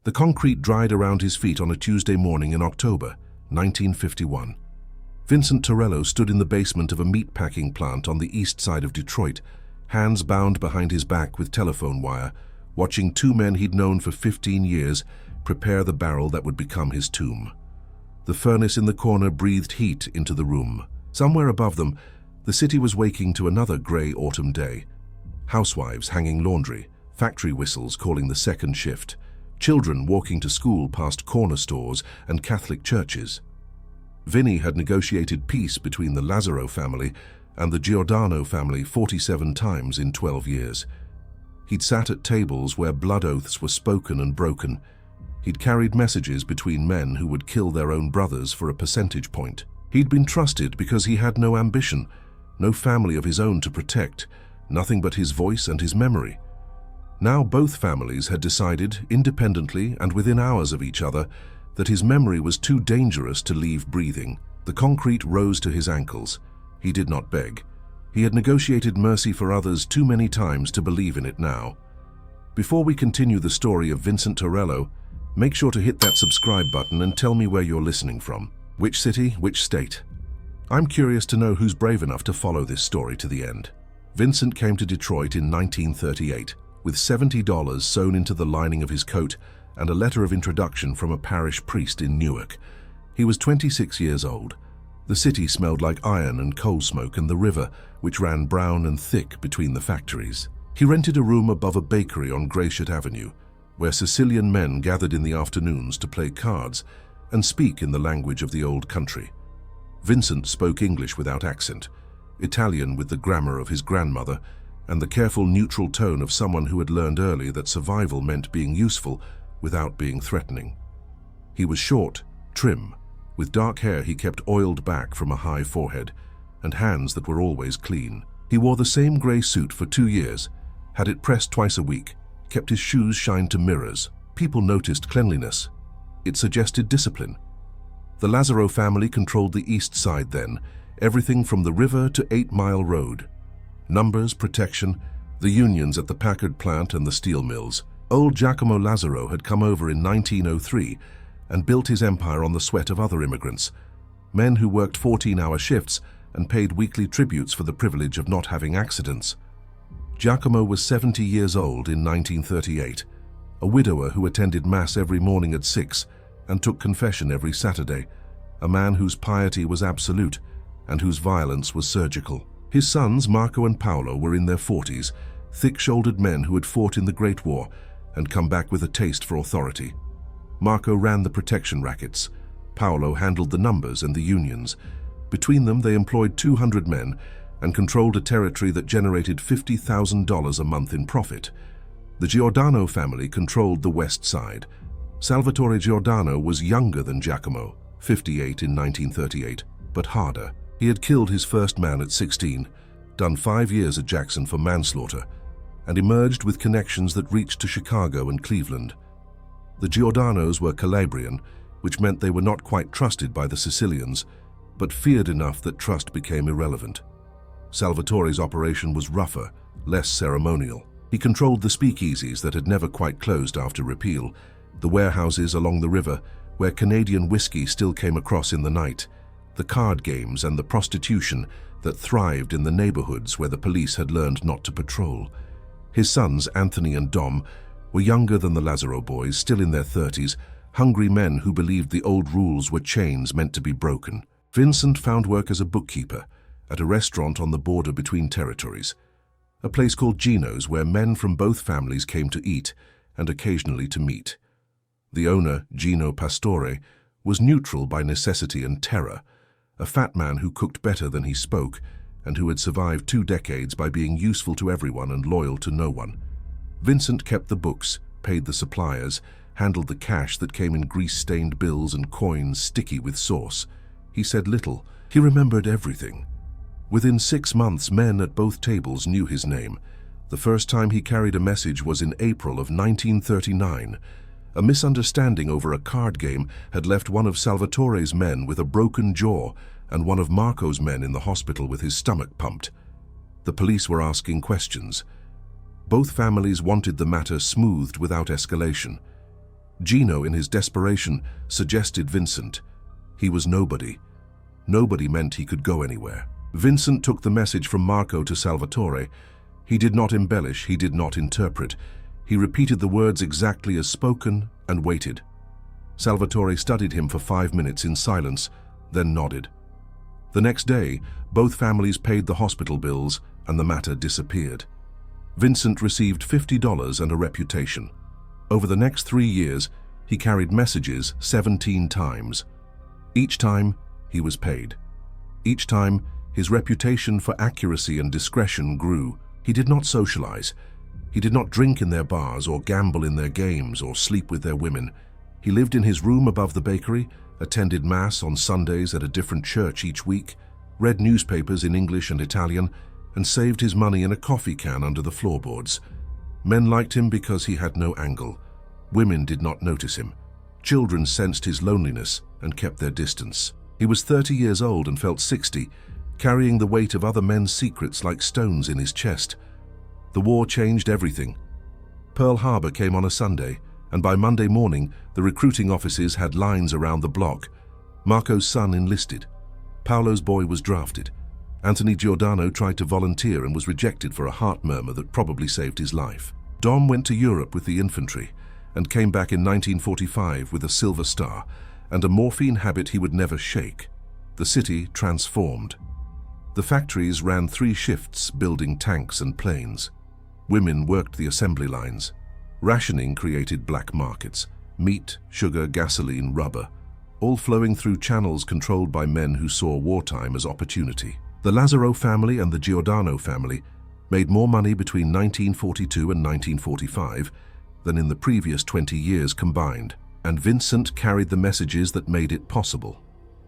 The concrete dried around his feet on a Tuesday morning in October 1951. Vincent Torello stood in the basement of a meat-packing plant on the east side of Detroit, hands bound behind his back with telephone wire, watching two men he'd known for 15 years prepare the barrel that would become his tomb. The furnace in the corner breathed heat into the room. Somewhere above them, the city was waking to another grey autumn day. Housewives hanging laundry, factory whistles calling the second shift, children walking to school past corner stores and Catholic churches. Vinny had negotiated peace between the Lazzaro family and the Giordano family 47 times in 12 years. He'd sat at tables where blood oaths were spoken and broken. He'd carried messages between men who would kill their own brothers for a percentage point. He'd been trusted because he had no ambition, no family of his own to protect, nothing but his voice and his memory. Now both families had decided, independently and within hours of each other, that his memory was too dangerous to leave breathing. The concrete rose to his ankles. He did not beg. He had negotiated mercy for others too many times to believe in it now. Before we continue the story of Vincent Torello, make sure to hit that subscribe button and tell me where you're listening from. Which city, which state? I'm curious to know who's brave enough to follow this story to the end. Vincent came to Detroit in 1938 with $70 sewn into the lining of his coat and a letter of introduction from a parish priest in Newark. He was 26 years old. The city smelled like iron and coal smoke and the river, which ran brown and thick between the factories. He rented a room above a bakery on Gratiot Avenue, where Sicilian men gathered in the afternoons to play cards and speak in the language of the old country. Vincent spoke English without accent, Italian with the grammar of his grandmother, and the careful neutral tone of someone who had learned early that survival meant being useful without being threatening. He was short, trim. With dark hair he kept oiled back from a high forehead, and hands that were always clean. He wore the same grey suit for 2 years, had it pressed twice a week, kept his shoes shined to mirrors. People noticed cleanliness. It suggested discipline. The Lazzaro family controlled the east side then, everything from the river to 8 Mile Road. Numbers, protection, the unions at the Packard plant and the steel mills. Old Giacomo Lazzaro had come over in 1903 and built his empire on the sweat of other immigrants, men who worked 14-hour shifts and paid weekly tributes for the privilege of not having accidents. Giacomo was 70 years old in 1938, a widower who attended Mass every morning at 6 and took confession every Saturday, a man whose piety was absolute and whose violence was surgical. His sons, Marco and Paolo, were in their 40s, thick-shouldered men who had fought in the Great War and come back with a taste for authority. Marco ran the protection rackets. Paolo handled the numbers and the unions. Between them, they employed 200 men and controlled a territory that generated $50,000 a month in profit. The Giordano family controlled the west side. Salvatore Giordano was younger than Giacomo, 58 in 1938, but harder. He had killed his first man at 16, done 5 years at Jackson for manslaughter, and emerged with connections that reached to Chicago and Cleveland. The Giordanos were Calabrian, which meant they were not quite trusted by the Sicilians, but feared enough that trust became irrelevant. Salvatore's operation was rougher, less ceremonial. He controlled the speakeasies that had never quite closed after repeal, the warehouses along the river where Canadian whiskey still came across in the night, the card games and the prostitution that thrived in the neighborhoods where the police had learned not to patrol. His sons, Anthony and Dom, were younger than the Lazzaro boys, still in their 30s, hungry men who believed the old rules were chains meant to be broken. Vincent found work as a bookkeeper at a restaurant on the border between territories, a place called Gino's where men from both families came to eat and occasionally to meet. The owner, Gino Pastore, was neutral by necessity and terror, a fat man who cooked better than he spoke and who had survived 2 decades by being useful to everyone and loyal to no one. Vincent kept the books, paid the suppliers, handled the cash that came in grease-stained bills and coins sticky with sauce. He said little. He remembered everything. Within 6 months, men at both tables knew his name. The first time he carried a message was in April of 1939. A misunderstanding over a card game had left one of Salvatore's men with a broken jaw and one of Marco's men in the hospital with his stomach pumped. The police were asking questions. Both families wanted the matter smoothed without escalation. Gino, in his desperation, suggested Vincent. He was nobody. Nobody meant he could go anywhere. Vincent took the message from Marco to Salvatore. He did not embellish, he did not interpret. He repeated the words exactly as spoken and waited. Salvatore studied him for 5 minutes in silence, then nodded. The next day, both families paid the hospital bills and the matter disappeared. Vincent received $50 and a reputation. Over the next 3 years, he carried messages 17 times. Each time, he was paid. Each time, his reputation for accuracy and discretion grew. He did not socialize. He did not drink in their bars or gamble in their games or sleep with their women. He lived in his room above the bakery, attended Mass on Sundays at a different church each week, read newspapers in English and Italian, and saved his money in a coffee can under the floorboards. Men liked him because he had no angle. Women did not notice him. Children sensed his loneliness and kept their distance. He was 30 years old and felt 60, carrying the weight of other men's secrets like stones in his chest. The war changed everything. Pearl Harbor came on a Sunday, and by Monday morning, the recruiting offices had lines around the block. Marco's son enlisted. Paolo's boy was drafted. Anthony Giordano tried to volunteer and was rejected for a heart murmur that probably saved his life. Dom went to Europe with the infantry and came back in 1945 with a Silver Star and a morphine habit he would never shake. The city transformed. The factories ran 3 shifts building tanks and planes. Women worked the assembly lines. Rationing created black markets. Meat, sugar, gasoline, rubber, all flowing through channels controlled by men who saw wartime as opportunity. The Lazzaro family and the Giordano family made more money between 1942 and 1945 than in the previous 20 years combined, and Vincent carried the messages that made it possible.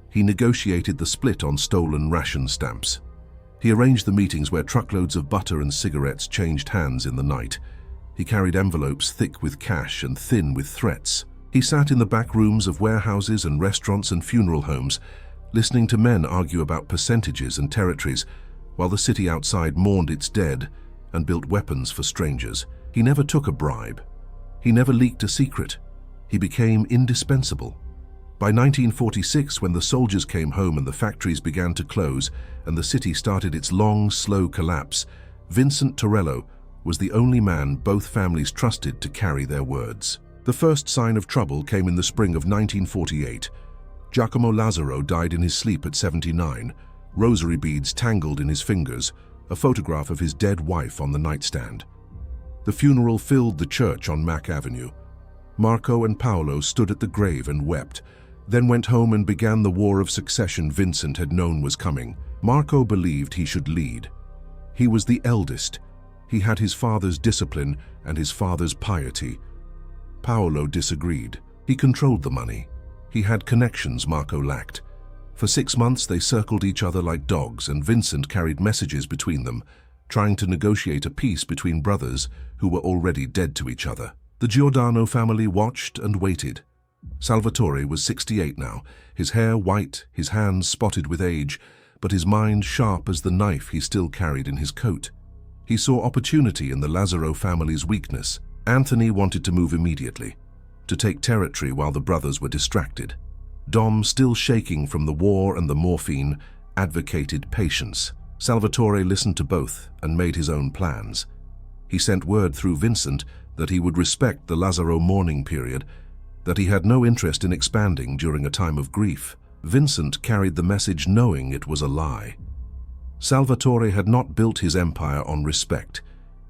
He negotiated the split on stolen ration stamps. He arranged the meetings where truckloads of butter and cigarettes changed hands in the night. He carried envelopes thick with cash and thin with threats. He sat in the back rooms of warehouses and restaurants and funeral homes, listening to men argue about percentages and territories, while the city outside mourned its dead and built weapons for strangers. He never took a bribe. He never leaked a secret. He became indispensable. By 1946, when the soldiers came home and the factories began to close and the city started its long, slow collapse, Vincent Torello was the only man both families trusted to carry their words. The first sign of trouble came in the spring of 1948. Giacomo Lazzaro died in his sleep at 79, rosary beads tangled in his fingers, a photograph of his dead wife on the nightstand. The funeral filled the church on Mack Avenue. Marco and Paolo stood at the grave and wept, then went home and began the war of succession Vincent had known was coming. Marco believed he should lead. He was the eldest. He had his father's discipline and his father's piety. Paolo disagreed. He controlled the money. He had connections Marco lacked. For 6 months they circled each other like dogs, and Vincent carried messages between them, trying to negotiate a peace between brothers who were already dead to each other. The Giordano family watched and waited. Salvatore was 68 now, his hair white, his hands spotted with age, but his mind sharp as the knife he still carried in his coat. He saw opportunity in the Lazzaro family's weakness. Anthony wanted to move immediately, to take territory while the brothers were distracted. Dom, still shaking from the war and the morphine, advocated patience. Salvatore listened to both and made his own plans. He sent word through Vincent that he would respect the Lazzaro mourning period, that he had no interest in expanding during a time of grief. Vincent carried the message knowing it was a lie. Salvatore had not built his empire on respect.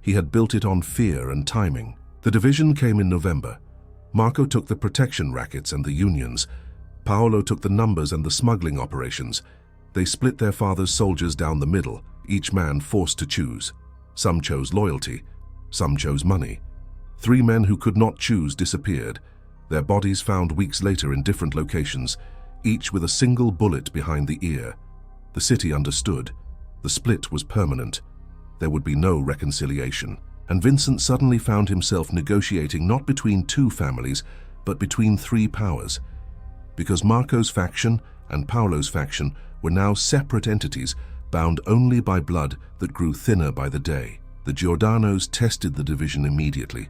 He had built it on fear and timing. The division came in November. Marco took the protection rackets and the unions. Paolo took the numbers and the smuggling operations. They split their father's soldiers down the middle, each man forced to choose. Some chose loyalty, some chose money. 3 men who could not choose disappeared, their bodies found weeks later in different locations, each with a single bullet behind the ear. The city understood. The split was permanent. There would be no reconciliation. And Vincent suddenly found himself negotiating not between 2 families, but between 3 powers. Because Marco's faction and Paolo's faction were now separate entities, bound only by blood that grew thinner by the day. The Giordanos tested the division immediately.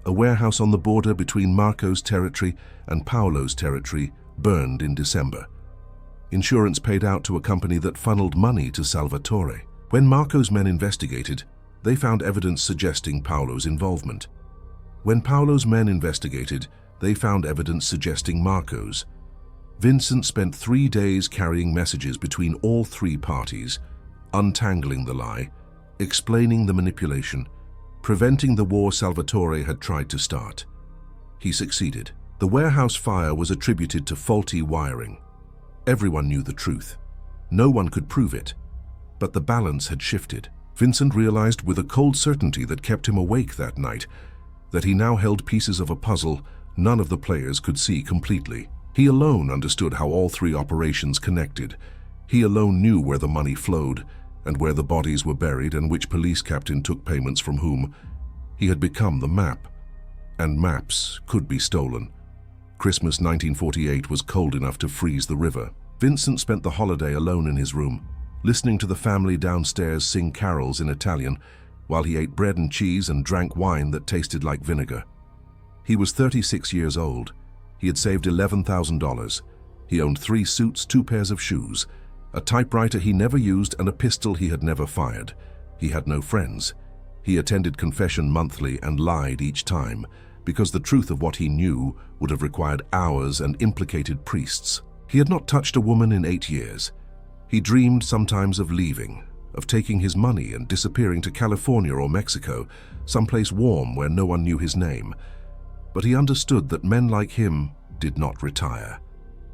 A warehouse on the border between Marco's territory and Paolo's territory burned in December. Insurance paid out to a company that funneled money to Salvatore. When Marco's men investigated, they found evidence suggesting Paolo's involvement. When Paolo's men investigated, they found evidence suggesting Marco's. Vincent spent 3 days carrying messages between all three parties, untangling the lie, explaining the manipulation, preventing the war Salvatore had tried to start. He succeeded. The warehouse fire was attributed to faulty wiring. Everyone knew the truth. No one could prove it. But the balance had shifted. Vincent realized with a cold certainty that kept him awake that night that he now held pieces of a puzzle none of the players could see completely. He alone understood how all three operations connected. He alone knew where the money flowed and where the bodies were buried and which police captain took payments from whom. He had become the map, and maps could be stolen. Christmas 1948 was cold enough to freeze the river. Vincent spent the holiday alone in his room, listening to the family downstairs sing carols in Italian while he ate bread and cheese and drank wine that tasted like vinegar. He was 36 years old. He had saved $11,000. He owned 3 suits, 2 pairs of shoes, a typewriter he never used, and a pistol he had never fired. He had no friends. He attended confession monthly and lied each time, because the truth of what he knew would have required hours and implicated priests. He had not touched a woman in 8 years. He dreamed sometimes of leaving, of taking his money and disappearing to California or Mexico, someplace warm where no one knew his name. But he understood that men like him did not retire.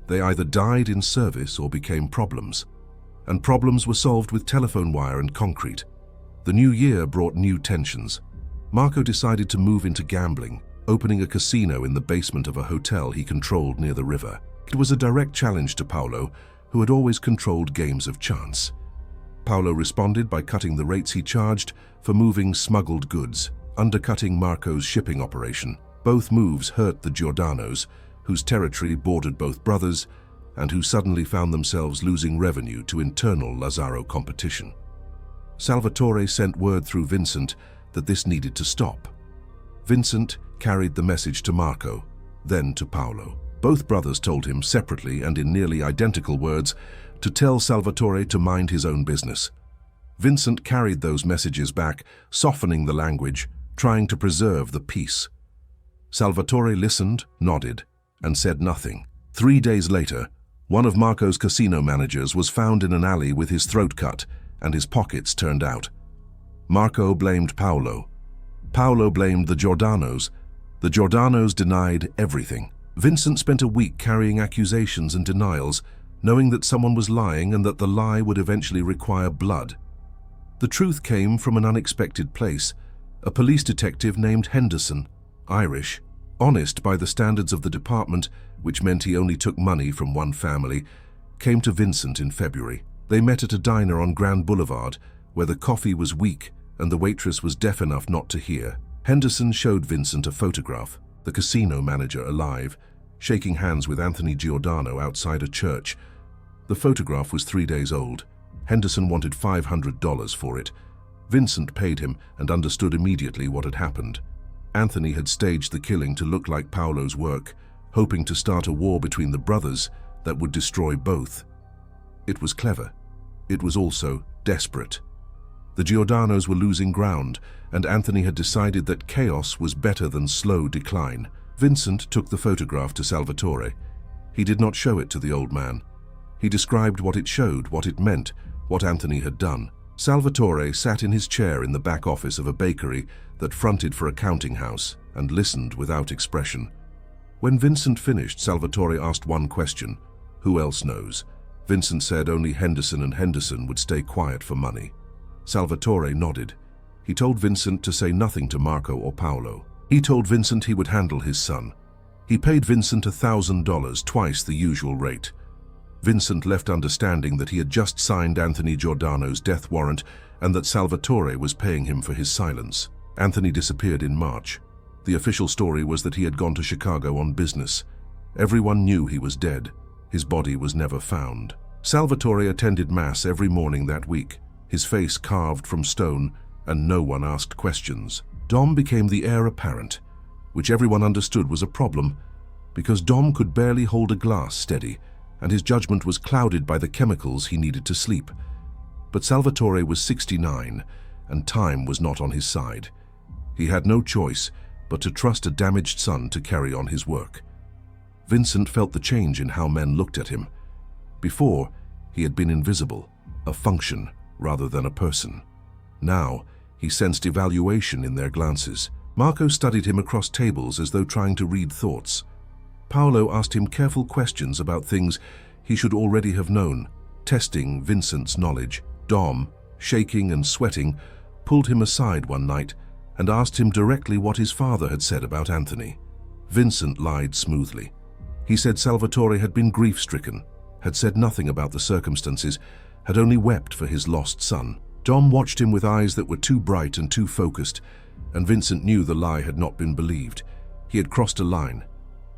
They either died in service or became problems. And problems were solved with telephone wire and concrete. The new year brought new tensions. Marco decided to move into gambling, opening a casino in the basement of a hotel he controlled near the river. It was a direct challenge to Paolo, who had always controlled games of chance. Paolo responded by cutting the rates he charged for moving smuggled goods, undercutting Marco's shipping operation. Both moves hurt the Giordanos, whose territory bordered both brothers and who suddenly found themselves losing revenue to internal Lazzaro competition. Salvatore sent word through Vincent that this needed to stop. Vincent carried the message to Marco, then to Paolo. Both brothers told him separately and in nearly identical words to tell Salvatore to mind his own business. Vincent carried those messages back, softening the language, trying to preserve the peace. Salvatore listened, nodded, and said nothing. 3 days later, one of Marco's casino managers was found in an alley with his throat cut and his pockets turned out. Marco blamed Paolo. Paolo blamed the Giordanos. The Giordanos denied everything. Vincent spent a week carrying accusations and denials, knowing that someone was lying and that the lie would eventually require blood. The truth came from an unexpected place. A police detective named Henderson, Irish, honest by the standards of the department, which meant he only took money from one family, came to Vincent in February. They met at a diner on Grand Boulevard, where the coffee was weak and the waitress was deaf enough not to hear. Henderson showed Vincent a photograph, the casino manager alive, shaking hands with Anthony Giordano outside a church. The photograph was 3 days old. Henderson wanted $500 for it. Vincent paid him and understood immediately what had happened. Anthony had staged the killing to look like Paolo's work, hoping to start a war between the brothers that would destroy both. It was clever. It was also desperate. The Giordanos were losing ground, and Anthony had decided that chaos was better than slow decline. Vincent took the photograph to Salvatore. He did not show it to the old man. He described what it showed, what it meant, what Anthony had done. Salvatore sat in his chair in the back office of a bakery that fronted for a counting house and listened without expression. When Vincent finished, Salvatore asked one question: who else knows? Vincent said only Henderson and Henderson would stay quiet for money. Salvatore nodded. He told Vincent to say nothing to Marco or Paolo. He told Vincent he would handle his son. He paid Vincent $1,000, twice the usual rate. Vincent left understanding that he had just signed Anthony Giordano's death warrant and that Salvatore was paying him for his silence. Anthony disappeared in March. The official story was that he had gone to Chicago on business. Everyone knew he was dead. His body was never found. Salvatore attended Mass every morning that week, his face carved from stone, and no one asked questions. Dom became the heir apparent. which everyone understood was a problem, because Dom could barely hold a glass steady, and his judgment was clouded by the chemicals he needed to sleep. But Salvatore was 69, and time was not on his side. He had no choice but to trust a damaged son to carry on his work. Vincent felt the change in how men looked at him. Before, he had been invisible, a function rather than a person. Now, he sensed evaluation in their glances. Marco studied him across tables as though trying to read thoughts. Paolo asked him careful questions about things he should already have known, testing Vincent's knowledge. Dom, shaking and sweating, pulled him aside one night and asked him directly what his father had said about Anthony. Vincent lied smoothly. He said Salvatore had been grief-stricken, had said nothing about the circumstances, had only wept for his lost son. Dom watched him with eyes that were too bright and too focused, and Vincent knew the lie had not been believed. He had crossed a line.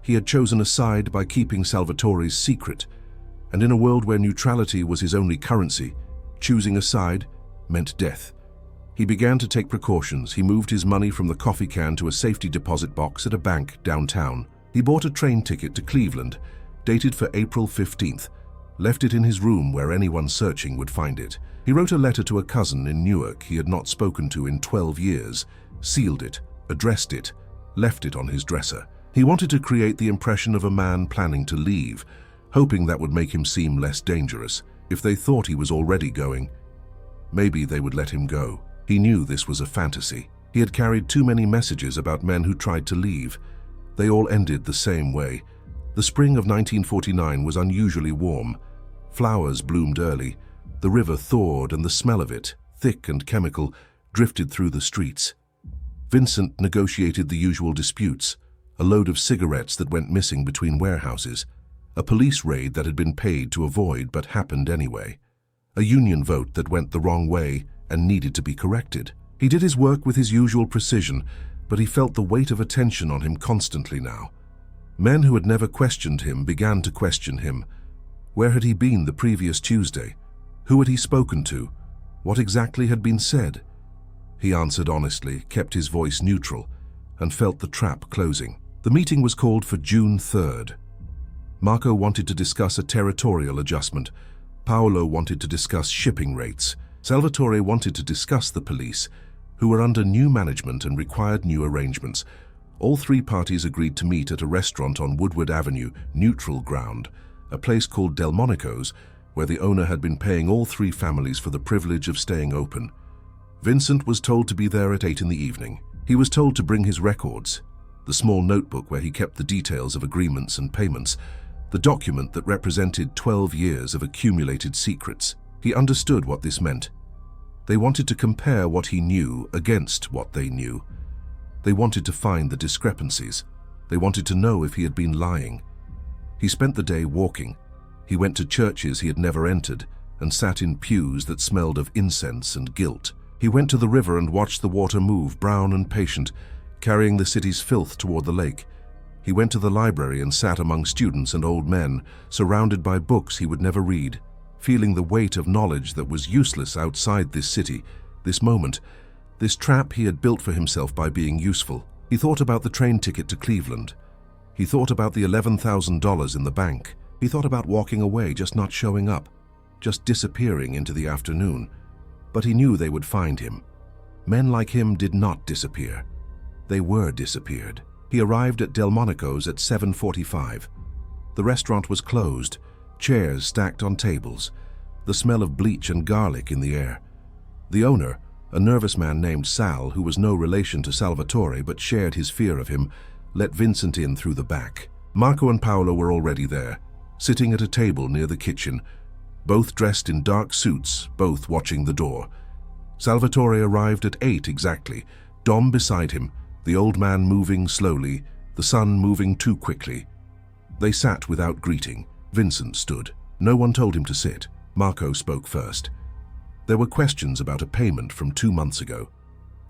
He had chosen a side by keeping Salvatore's secret, and in a world where neutrality was his only currency, choosing a side meant death. He began to take precautions. He moved his money from the coffee can to a safety deposit box at a bank downtown. He bought a train ticket to Cleveland, dated for April 15th, left it in his room where anyone searching would find it. He wrote a letter to a cousin in Newark he had not spoken to in 12 years, sealed it, addressed it, left it on his dresser. He wanted to create the impression of a man planning to leave, hoping that would make him seem less dangerous. If they thought he was already going, maybe they would let him go. He knew this was a fantasy. He had carried too many messages about men who tried to leave. They all ended the same way. The spring of 1949 was unusually warm. Flowers bloomed early. The river thawed, and the smell of it, thick and chemical, drifted through the streets. Vincent negotiated the usual disputes, a load of cigarettes that went missing between warehouses, a police raid that had been paid to avoid but happened anyway, a union vote that went the wrong way and needed to be corrected. He did his work with his usual precision, but he felt the weight of attention on him constantly now. Men who had never questioned him began to question him. Where had he been the previous Tuesday? Who had he spoken to? What exactly had been said? He answered honestly, kept his voice neutral, and felt the trap closing. The meeting was called for June 3rd. Marco wanted to discuss a territorial adjustment. Paolo wanted to discuss shipping rates. Salvatore wanted to discuss the police, who were under new management and required new arrangements. All three parties agreed to meet at a restaurant on Woodward Avenue, neutral ground, a place called Delmonico's, where the owner had been paying all three families for the privilege of staying open. Vincent was told to be there at 8 in the evening. He was told to bring his records, the small notebook where he kept the details of agreements and payments, the document that represented 12 years of accumulated secrets. He understood what this meant. They wanted to compare what he knew against what they knew. They wanted to find the discrepancies. They wanted to know if he had been lying. He spent the day walking. He went to churches he had never entered and sat in pews that smelled of incense and guilt. He went to the river and watched the water move, brown and patient, carrying the city's filth toward the lake. He went to the library and sat among students and old men, surrounded by books he would never read, feeling the weight of knowledge that was useless outside this city, this moment, this trap he had built for himself by being useful. He thought about the train ticket to Cleveland. He thought about the $11,000 in the bank. He thought about walking away, just not showing up, just disappearing into the afternoon. But he knew they would find him. Men like him did not disappear. They were disappeared. He arrived at Delmonico's at 7:45. The restaurant was closed, chairs stacked on tables, the smell of bleach and garlic in the air. The owner, a nervous man named Sal, who was no relation to Salvatore but shared his fear of him, let Vincent in through the back. Marco and Paolo were already there, sitting at a table near the kitchen, both dressed in dark suits, both watching the door. Salvatore arrived at 8 exactly, Dom beside him, the old man moving slowly, the son moving too quickly. They sat without greeting. Vincent stood. No one told him to sit. Marco spoke first. There were questions about a payment from 2 months ago,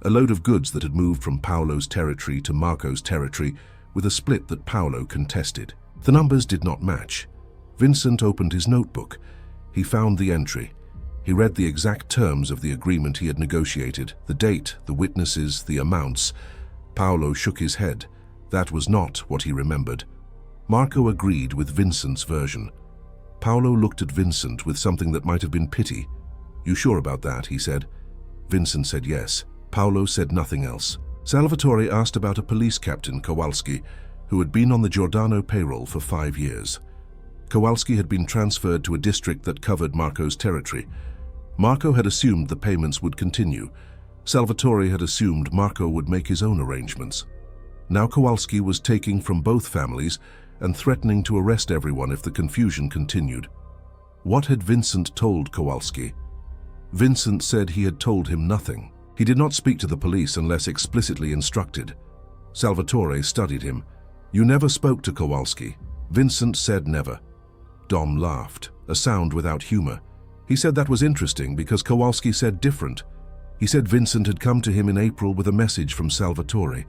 a load of goods that had moved from Paolo's territory to Marco's territory with a split that Paolo contested. The numbers did not match. Vincent opened his notebook. He found the entry. He read the exact terms of the agreement he had negotiated, the date, the witnesses, the amounts. Paolo shook his head. That was not what he remembered. Marco agreed with Vincent's version. Paolo looked at Vincent with something that might have been pity. "You sure about that?" he said. Vincent said yes. Paolo said nothing else. Salvatore asked about a police captain, Kowalski, who had been on the Giordano payroll for 5 years. Kowalski had been transferred to a district that covered Marco's territory. Marco had assumed the payments would continue. Salvatore had assumed Marco would make his own arrangements. Now Kowalski was taking from both families and threatening to arrest everyone if the confusion continued. What had Vincent told Kowalski? Vincent said he had told him nothing. He did not speak to the police unless explicitly instructed. Salvatore studied him. "You never spoke to Kowalski." Vincent said never. Dom laughed, a sound without humor. He said that was interesting because Kowalski said different. He said Vincent had come to him in April with a message from Salvatore.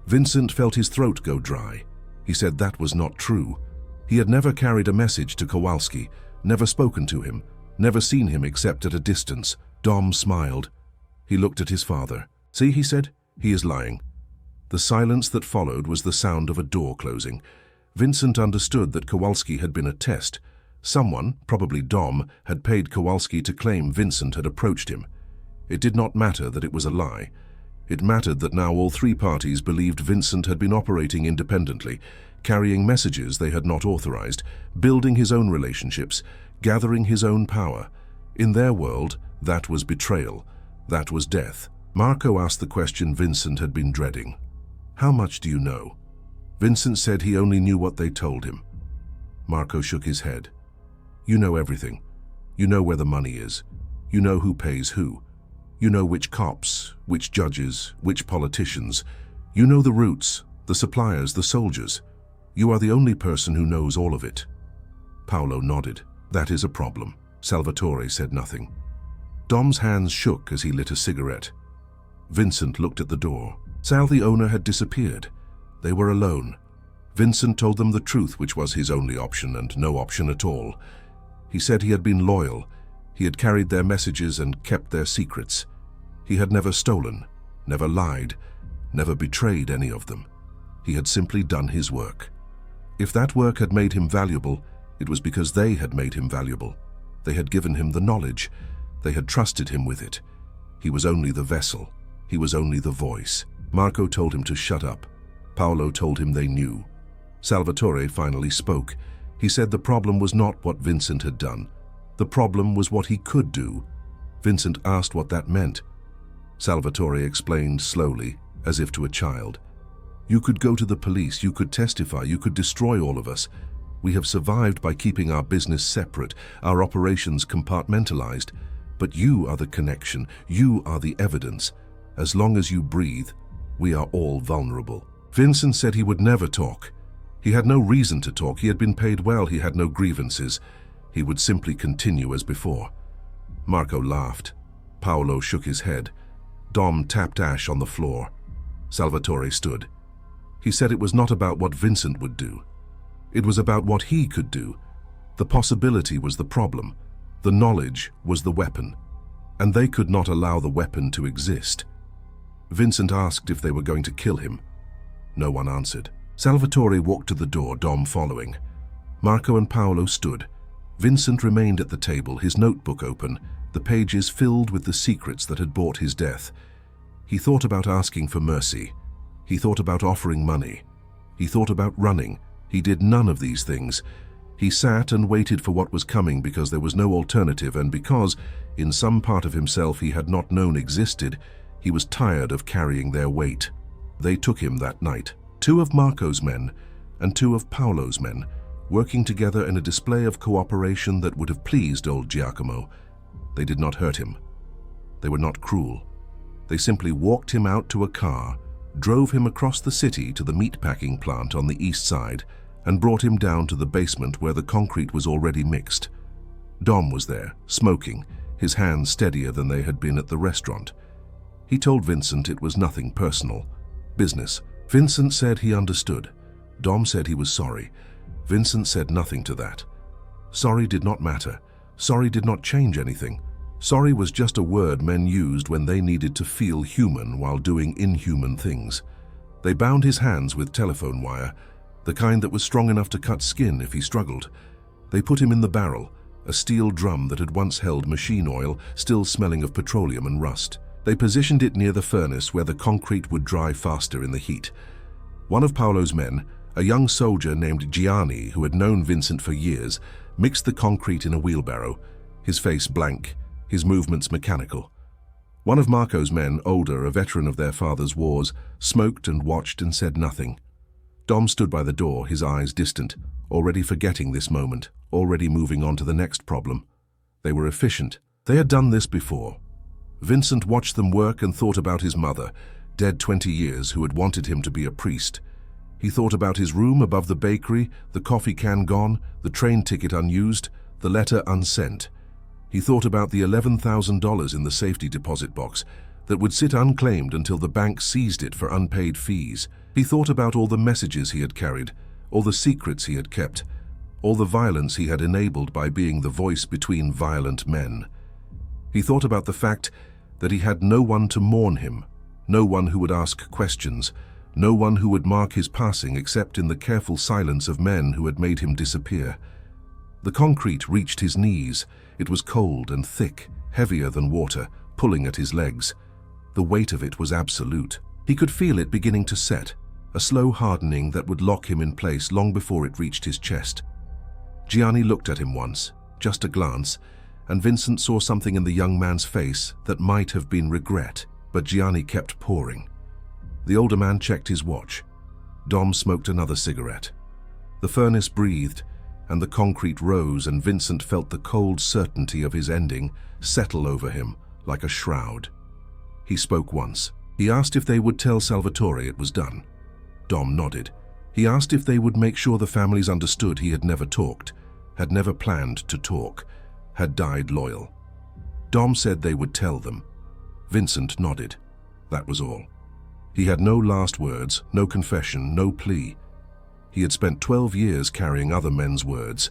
Vincent felt his throat go dry. He said that was not true. He had never carried a message to Kowalski, never spoken to him, never seen him except at a distance. Dom smiled. He looked at his father. "See," he said, "he is lying." The silence that followed was the sound of a door closing. Vincent understood that Kowalski had been a test. Someone, probably Dom, had paid Kowalski to claim Vincent had approached him. It did not matter that it was a lie. It mattered that now all three parties believed Vincent had been operating independently, carrying messages they had not authorized, building his own relationships, gathering his own power. In their world, that was betrayal. That was death. Marco asked the question Vincent had been dreading. "How much do you know?" Vincent said he only knew what they told him. Marco shook his head. "You know everything. You know where the money is. You know who pays who. You know which cops, which judges, which politicians. You know the routes, the suppliers, the soldiers. You are the only person who knows all of it." Paolo nodded. "That is a problem." Salvatore said nothing. Dom's hands shook as he lit a cigarette. Vincent looked at the door. Sal, the owner, had disappeared. They were alone. Vincent told them the truth, which was his only option and no option at all. He said he had been loyal. He had carried their messages and kept their secrets. He had never stolen, never lied, never betrayed any of them. He had simply done his work. If that work had made him valuable, it was because they had made him valuable. They had given him the knowledge. They had trusted him with it. He was only the vessel. He was only the voice. Marco told him to shut up. Paolo told him they knew. Salvatore finally spoke. He said the problem was not what Vincent had done. The problem was what he could do. Vincent asked what that meant. Salvatore explained slowly, as if to a child. "You could go to the police, you could testify, you could destroy all of us. We have survived by keeping our business separate, our operations compartmentalized. But you are the connection, you are the evidence. As long as you breathe, we are all vulnerable." Vincent said he would never talk. He had no reason to talk. He had been paid well. He had no grievances. He would simply continue as before. Marco laughed. Paolo shook his head. Dom tapped ash on the floor. Salvatore stood. He said it was not about what Vincent would do. It was about what he could do. The possibility was the problem. The knowledge was the weapon. And they could not allow the weapon to exist. Vincent asked if they were going to kill him. No one answered. Salvatore walked to the door, Dom following. Marco and Paolo stood. Vincent remained at the table, his notebook open, the pages filled with the secrets that had bought his death. He thought about asking for mercy. He thought about offering money. He thought about running. He did none of these things. He sat and waited for what was coming because there was no alternative, and because, in some part of himself he had not known existed, he was tired of carrying their weight. They took him that night. 2 of Marco's men and 2 of Paolo's men, working together in a display of cooperation that would have pleased old Giacomo. They did not hurt him. They were not cruel. They simply walked him out to a car, drove him across the city to the meatpacking plant on the east side, and brought him down to the basement where the concrete was already mixed. Dom was there, smoking, his hands steadier than they had been at the restaurant. He told Vincent it was nothing personal. Business. Vincent said he understood. Dom said he was sorry. Vincent said nothing to that. Sorry did not matter. Sorry did not change anything. Sorry was just a word men used when they needed to feel human while doing inhuman things. They bound his hands with telephone wire, the kind that was strong enough to cut skin if he struggled. They put him in the barrel, a steel drum that had once held machine oil, still smelling of petroleum and rust. They positioned it near the furnace where the concrete would dry faster in the heat. One of Paolo's men, a young soldier named Gianni who had known Vincent for years, mixed the concrete in a wheelbarrow, his face blank, his movements mechanical. One of Marco's men, older, a veteran of their father's wars, smoked and watched and said nothing. Dom stood by the door, his eyes distant, already forgetting this moment, already moving on to the next problem. They were efficient. They had done this before. Vincent watched them work and thought about his mother, dead 20 years, who had wanted him to be a priest. He thought about his room above the bakery, the coffee can gone, the train ticket unused, the letter unsent. He thought about the $11,000 in the safety deposit box that would sit unclaimed until the bank seized it for unpaid fees. He thought about all the messages he had carried, all the secrets he had kept, all the violence he had enabled by being the voice between violent men. He thought about the fact that he had no one to mourn him, no one who would ask questions, no one who would mark his passing except in the careful silence of men who had made him disappear. The concrete reached his knees. It was cold and thick, heavier than water, pulling at his legs. The weight of it was absolute. He could feel it beginning to set, a slow hardening that would lock him in place long before it reached his chest. Gianni looked at him once, just a glance, and Vincent saw something in the young man's face that might have been regret, but Gianni kept pouring. The older man checked his watch. Dom smoked another cigarette. The furnace breathed, and the concrete rose, and Vincent felt the cold certainty of his ending settle over him like a shroud. He spoke once. He asked if they would tell Salvatore it was done. Dom nodded. He asked if they would make sure the families understood he had never talked, had never planned to talk, had died loyal. Dom said they would tell them. Vincent nodded. That was all. He had no last words, no confession, no plea. He had spent 12 years carrying other men's words.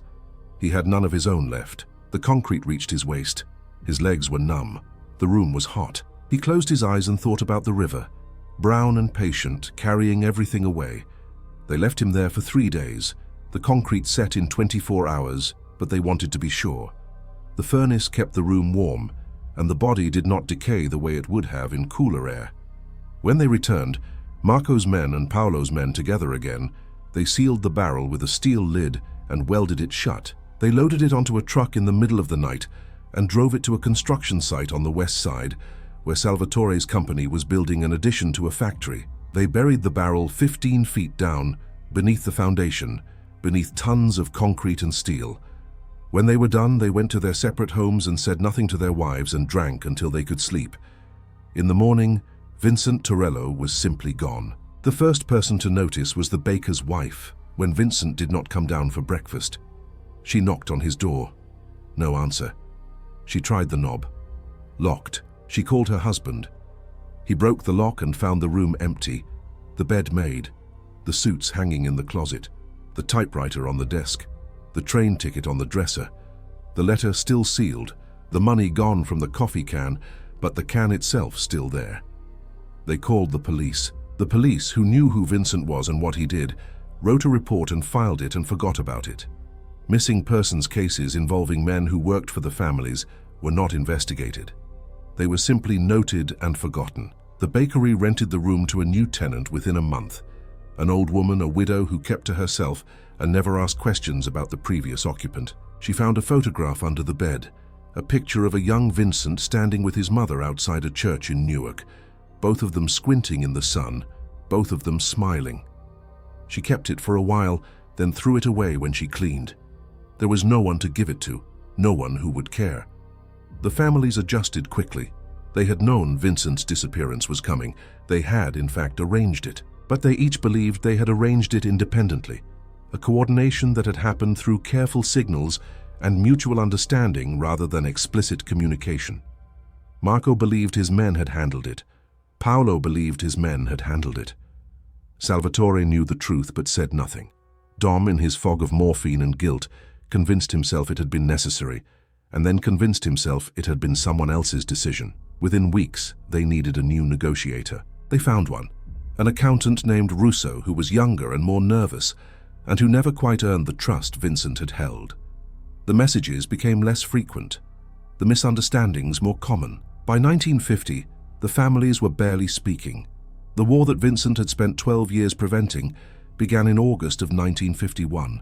He had none of his own left. The concrete reached his waist. His legs were numb. The room was hot. He closed his eyes and thought about the river, brown and patient, carrying everything away. They left him there for 3 days. The concrete set in 24 hours, but they wanted to be sure. The furnace kept the room warm, and the body did not decay the way it would have in cooler air. When they returned, Marco's men and Paolo's men together again, they sealed the barrel with a steel lid and welded it shut. They loaded it onto a truck in the middle of the night and drove it to a construction site on the west side, where Salvatore's company was building an addition to a factory. They buried the barrel 15 feet down, beneath the foundation, beneath tons of concrete and steel. When they were done, they went to their separate homes and said nothing to their wives and drank until they could sleep. In the morning, Vincent Torello was simply gone. The first person to notice was the baker's wife, when Vincent did not come down for breakfast. She knocked on his door. No answer. She tried the knob. Locked. She called her husband. He broke the lock and found the room empty, the bed made, the suits hanging in the closet, the typewriter on the desk, the train ticket on the dresser, the letter still sealed, the money gone from the coffee can, but the can itself still there. They called the police. The police, who knew who Vincent was and what he did, wrote a report and filed it and forgot about it. Missing persons cases involving men who worked for the families were not investigated. They were simply noted and forgotten. The bakery rented the room to a new tenant within a month, an old woman, a widow who kept to herself and never asked questions about the previous occupant. She found a photograph under the bed, a picture of a young Vincent standing with his mother outside a church in Newark, both of them squinting in the sun, both of them smiling. She kept it for a while, then threw it away when she cleaned. There was no one to give it to, no one who would care. The families adjusted quickly. They had known Vincent's disappearance was coming. They had, in fact, arranged it. But they each believed they had arranged it independently, a coordination that had happened through careful signals and mutual understanding rather than explicit communication. Marco believed his men had handled it. Paolo believed his men had handled it. Salvatore knew the truth but said nothing. Dom, in his fog of morphine and guilt, convinced himself it had been necessary, and then convinced himself it had been someone else's decision. Within weeks, they needed a new negotiator. They found one. An accountant named Russo, who was younger and more nervous, and who never quite earned the trust Vincent had held. The messages became less frequent, the misunderstandings more common. By 1950, the families were barely speaking. The war that Vincent had spent 12 years preventing began in August of 1951.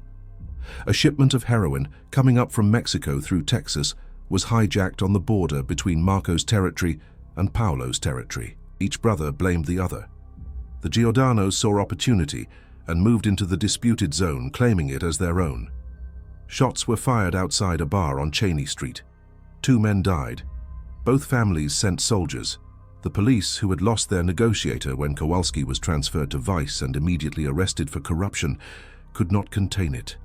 A shipment of heroin coming up from Mexico through Texas was hijacked on the border between Marco's territory and Paolo's territory. Each brother blamed the other. The Giordanos saw opportunity and moved into the disputed zone, claiming it as their own. Shots were fired outside a bar on Cheney Street. 2 men died. Both families sent soldiers. The police, who had lost their negotiator when Kowalski was transferred to Vice and immediately arrested for corruption, could not contain it.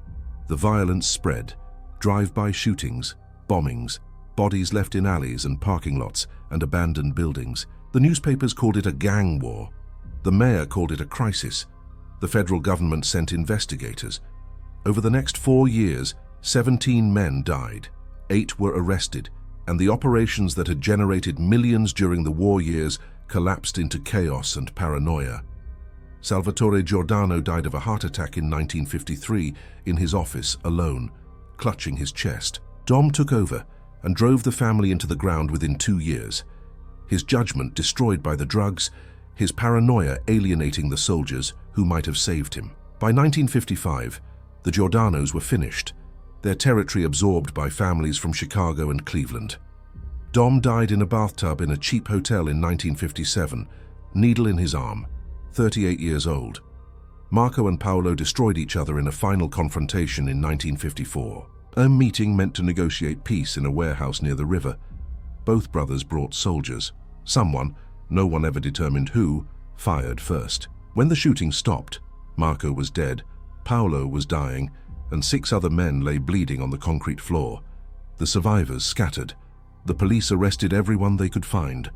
The violence spread. Drive-by shootings, bombings, bodies left in alleys and parking lots and abandoned buildings. The newspapers called it a gang war. The mayor called it a crisis. The federal government sent investigators. Over the next 4 years, 17 men died. 8 were arrested, and the operations that had generated millions during the war years collapsed into chaos and paranoia. Salvatore Giordano died of a heart attack in 1953 in his office alone, clutching his chest. Dom took over and drove the family into the ground within 2 years. His judgment destroyed by the drugs, his paranoia alienating the soldiers who might have saved him. By 1955, the Giordanos were finished, their territory absorbed by families from Chicago and Cleveland. Dom died in a bathtub in a cheap hotel in 1957, needle in his arm, 38 years old. Marco and Paolo destroyed each other in a final confrontation in 1954. A meeting meant to negotiate peace in a warehouse near the river. Both brothers brought soldiers. Someone, no one ever determined who, fired first. When the shooting stopped, Marco was dead, Paolo was dying, and 6 other men lay bleeding on the concrete floor. The survivors scattered. The police arrested everyone they could find.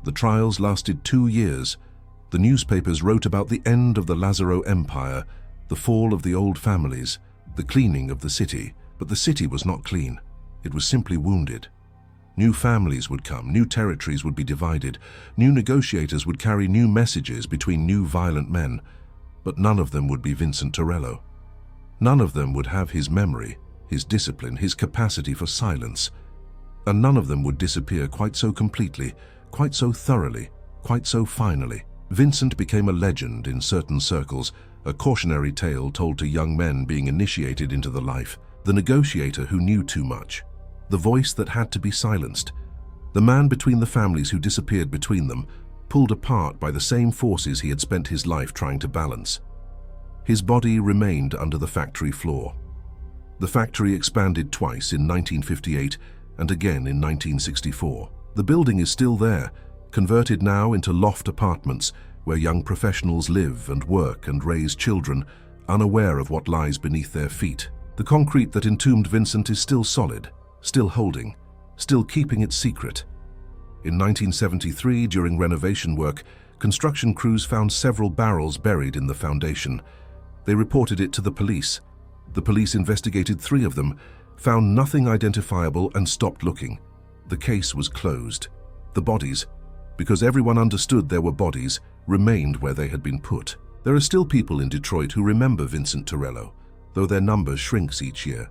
The trials lasted 2 years. The newspapers wrote about the end of the Lazaro Empire, the fall of the old families, the cleaning of the city. But the city was not clean. It was simply wounded. New families would come, new territories would be divided, new negotiators would carry new messages between new violent men, but none of them would be Vincent Torello. None of them would have his memory, his discipline, his capacity for silence. And none of them would disappear quite so completely, quite so thoroughly, quite so finally. Vincent became a legend in certain circles, a cautionary tale told to young men being initiated into the life. The negotiator who knew too much, the voice that had to be silenced, the man between the families who disappeared between them, pulled apart by the same forces he had spent his life trying to balance. His body remained under the factory floor. The factory expanded twice in 1958 and again in 1964. The building is still there, converted now into loft apartments where young professionals live and work and raise children, unaware of what lies beneath their feet. The concrete that entombed Vincent is still solid, still holding, still keeping its secret. In 1973, during renovation work, construction crews found several barrels buried in the foundation. They reported it to the police. The police investigated 3 of them, found nothing identifiable and stopped looking. The case was closed. The bodies, because everyone understood there were bodies, remained where they had been put. There are still people in Detroit who remember Vincent Torello, though their number shrinks each year.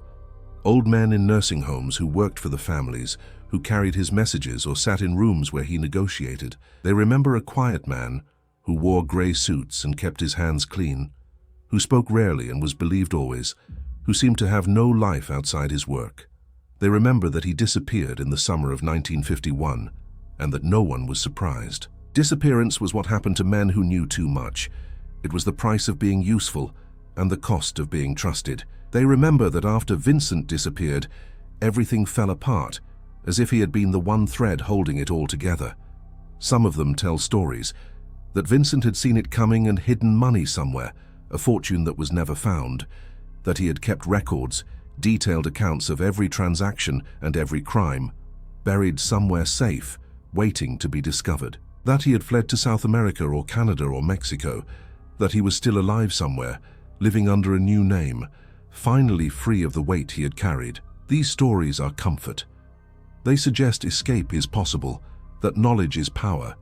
Old men in nursing homes who worked for the families, who carried his messages or sat in rooms where he negotiated. They remember a quiet man who wore gray suits and kept his hands clean, who spoke rarely and was believed always, who seemed to have no life outside his work. They remember that he disappeared in the summer of 1951 and that no one was surprised. Disappearance was what happened to men who knew too much. It was the price of being useful and the cost of being trusted. They remember that after Vincent disappeared, everything fell apart, as if he had been the one thread holding it all together. Some of them tell stories that Vincent had seen it coming and hidden money somewhere, a fortune that was never found, that he had kept records, detailed accounts of every transaction and every crime, buried somewhere safe, waiting to be discovered, that he had fled to South America or Canada or Mexico, that he was still alive somewhere, living under a new name, finally free of the weight he had carried. These stories are comfort. They suggest escape is possible, that knowledge is power,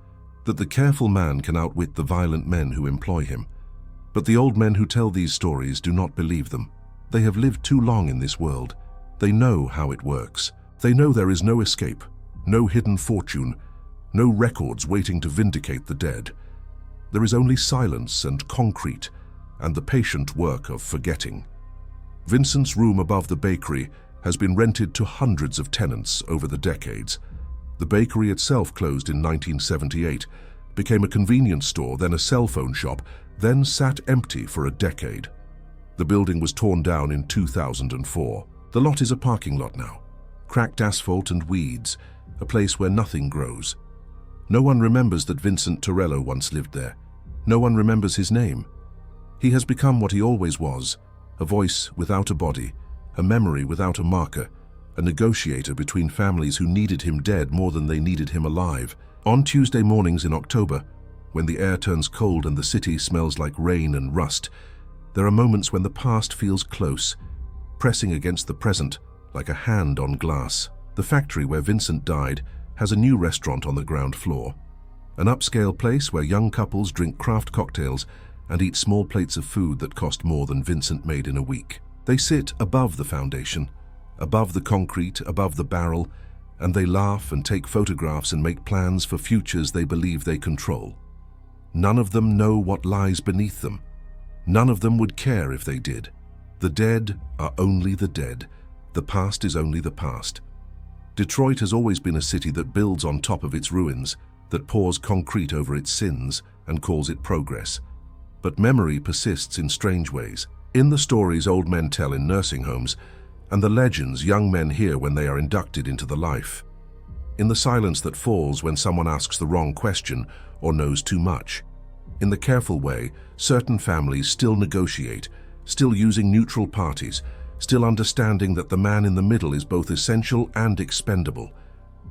that the careful man can outwit the violent men who employ him. But the old men who tell these stories do not believe them. They have lived too long in this world. They know how it works. They know there is no escape, no hidden fortune, no records waiting to vindicate the dead. There is only silence and concrete, and the patient work of forgetting. Vincent's room above the bakery has been rented to hundreds of tenants over the decades. The bakery itself closed in 1978, became a convenience store, then a cell phone shop, then sat empty for a decade. The building was torn down in 2004. The lot is a parking lot now. Cracked asphalt and weeds, a place where nothing grows. No one remembers that Vincent Torello once lived there. No one remembers his name. He has become what he always was, a voice without a body, a memory without a marker, a negotiator between families who needed him dead more than they needed him alive. On Tuesday mornings in October, when the air turns cold and the city smells like rain and rust, there are moments when the past feels close, pressing against the present like a hand on glass. The factory where Vincent died has a new restaurant on the ground floor, an upscale place where young couples drink craft cocktails and eat small plates of food that cost more than Vincent made in a week. They sit above the foundation, above the concrete, above the barrel, and they laugh and take photographs and make plans for futures they believe they control. None of them know what lies beneath them. None of them would care if they did. The dead are only the dead. The past is only the past. Detroit has always been a city that builds on top of its ruins, that pours concrete over its sins and calls it progress. But memory persists in strange ways. In the stories old men tell in nursing homes, and the legends young men hear when they are inducted into the life. In the silence that falls when someone asks the wrong question or knows too much. In the careful way, certain families still negotiate, still using neutral parties, still understanding that the man in the middle is both essential and expendable.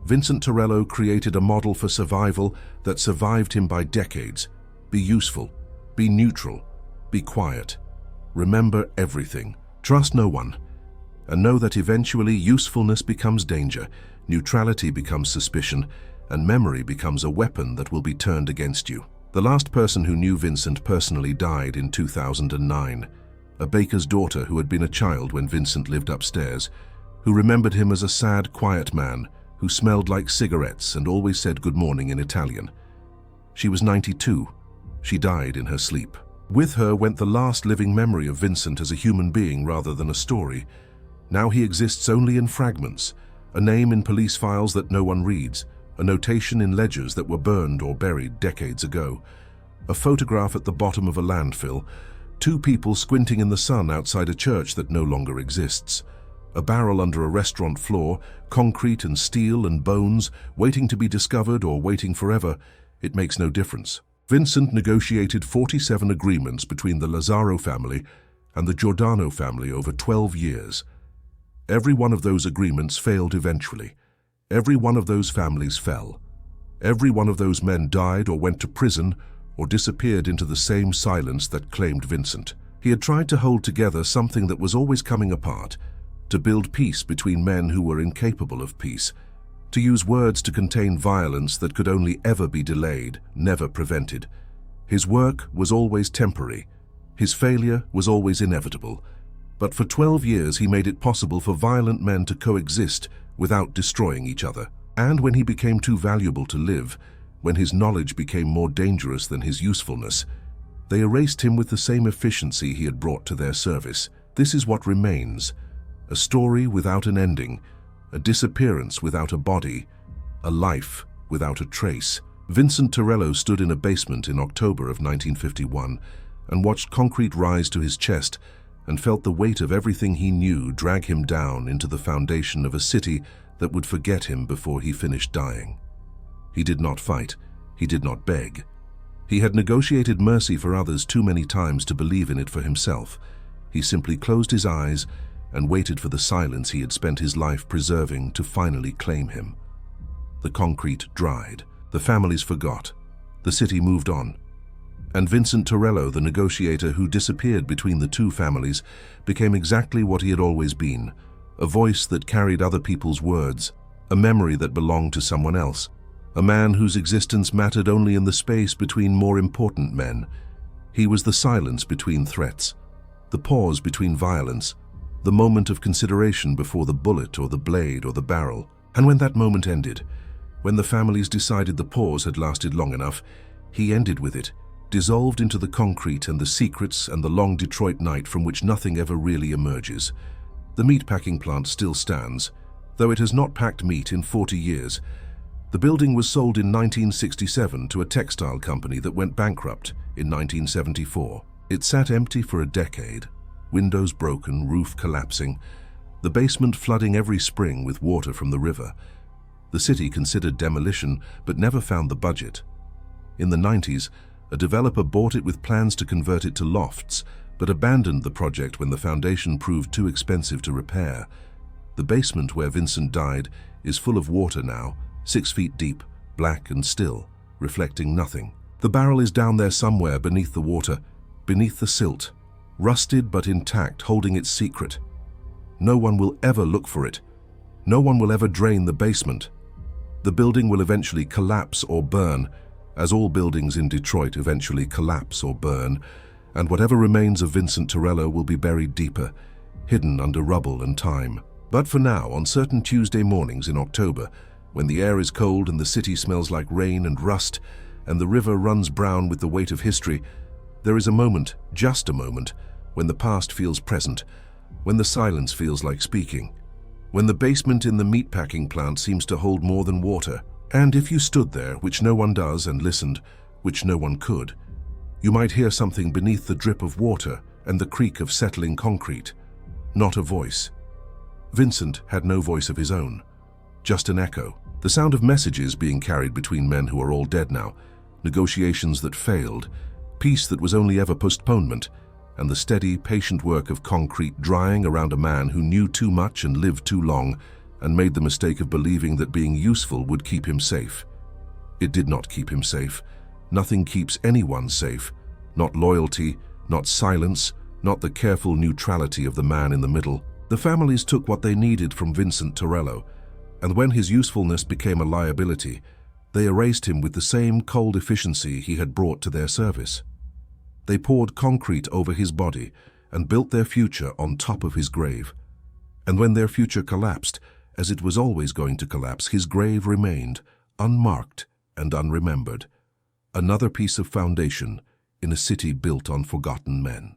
Vincent Torello created a model for survival that survived him by decades. Be useful, be neutral, be quiet. Remember everything. Trust no one. And know that eventually usefulness becomes danger, neutrality becomes suspicion, and memory becomes a weapon that will be turned against you. The last person who knew Vincent personally died in 2009. A baker's daughter who had been a child when Vincent lived upstairs, who remembered him as a sad, quiet man who smelled like cigarettes and always said good morning in Italian. She was 92. She died in her sleep. With her went the last living memory of Vincent as a human being rather than a story. Now he exists only in fragments, a name in police files that no one reads, a notation in ledgers that were burned or buried decades ago, a photograph at the bottom of a landfill, two people squinting in the sun outside a church that no longer exists, a barrel under a restaurant floor, concrete and steel and bones, waiting to be discovered or waiting forever. It makes no difference. Vincent negotiated 47 agreements between the Lazzaro family and the Giordano family over 12 years. Every one of those agreements failed eventually. Every one of those families fell. Every one of those men died or went to prison or disappeared into the same silence that claimed Vincent. He had tried to hold together something that was always coming apart, to build peace between men who were incapable of peace, to use words to contain violence that could only ever be delayed, never prevented. His work was always temporary. His failure was always inevitable. But for 12 years he made it possible for violent men to coexist without destroying each other. And when he became too valuable to live, when his knowledge became more dangerous than his usefulness, they erased him with the same efficiency he had brought to their service. This is what remains: a story without an ending, a disappearance without a body, a life without a trace. Vincent Torello stood in a basement in October of 1951 and watched concrete rise to his chest and felt the weight of everything he knew drag him down into the foundation of a city that would forget him before he finished dying. He did not fight. He did not beg. He had negotiated mercy for others too many times to believe in it for himself. He simply closed his eyes and waited for the silence he had spent his life preserving to finally claim him. The concrete dried. The families forgot. The city moved on. And Vincent Torello, the negotiator who disappeared between the two families, became exactly what he had always been: a voice that carried other people's words, a memory that belonged to someone else, a man whose existence mattered only in the space between more important men. He was the silence between threats, the pause between violence, the moment of consideration before the bullet or the blade or the barrel. And when that moment ended, when the families decided the pause had lasted long enough, he ended with it, dissolved into the concrete and the secrets and the long Detroit night from which nothing ever really emerges. The meatpacking plant still stands, though it has not packed meat in 40 years. The building was sold in 1967 to a textile company that went bankrupt in 1974. It sat empty for a decade, windows broken, roof collapsing, the basement flooding every spring with water from the river. The city considered demolition, but never found the budget. In the 90s, a developer bought it with plans to convert it to lofts, but abandoned the project when the foundation proved too expensive to repair. The basement where Vincent died is full of water now, 6 feet deep, black and still, reflecting nothing. The barrel is down there somewhere beneath the water, beneath the silt, rusted but intact, holding its secret. No one will ever look for it. No one will ever drain the basement. The building will eventually collapse or burn, as all buildings in Detroit eventually collapse or burn, and whatever remains of Vincent Torello will be buried deeper, hidden under rubble and time. But for now, on certain Tuesday mornings in October, when the air is cold and the city smells like rain and rust, and the river runs brown with the weight of history, there is a moment, just a moment, when the past feels present, when the silence feels like speaking, when the basement in the meatpacking plant seems to hold more than water. And if you stood there, which no one does, and listened, which no one could, you might hear something beneath the drip of water and the creak of settling concrete. Not a voice. Vincent had no voice of his own, just an echo, the sound of messages being carried between men who are all dead now, negotiations that failed, peace that was only ever postponement, and the steady, patient work of concrete drying around a man who knew too much and lived too long, and made the mistake of believing that being useful would keep him safe. It did not keep him safe. Nothing keeps anyone safe. Not loyalty, not silence, not the careful neutrality of the man in the middle. The families took what they needed from Vincent Torello, and when his usefulness became a liability, they erased him with the same cold efficiency he had brought to their service. They poured concrete over his body and built their future on top of his grave. And when their future collapsed, as it was always going to collapse, his grave remained, unmarked and unremembered, another piece of foundation in a city built on forgotten men.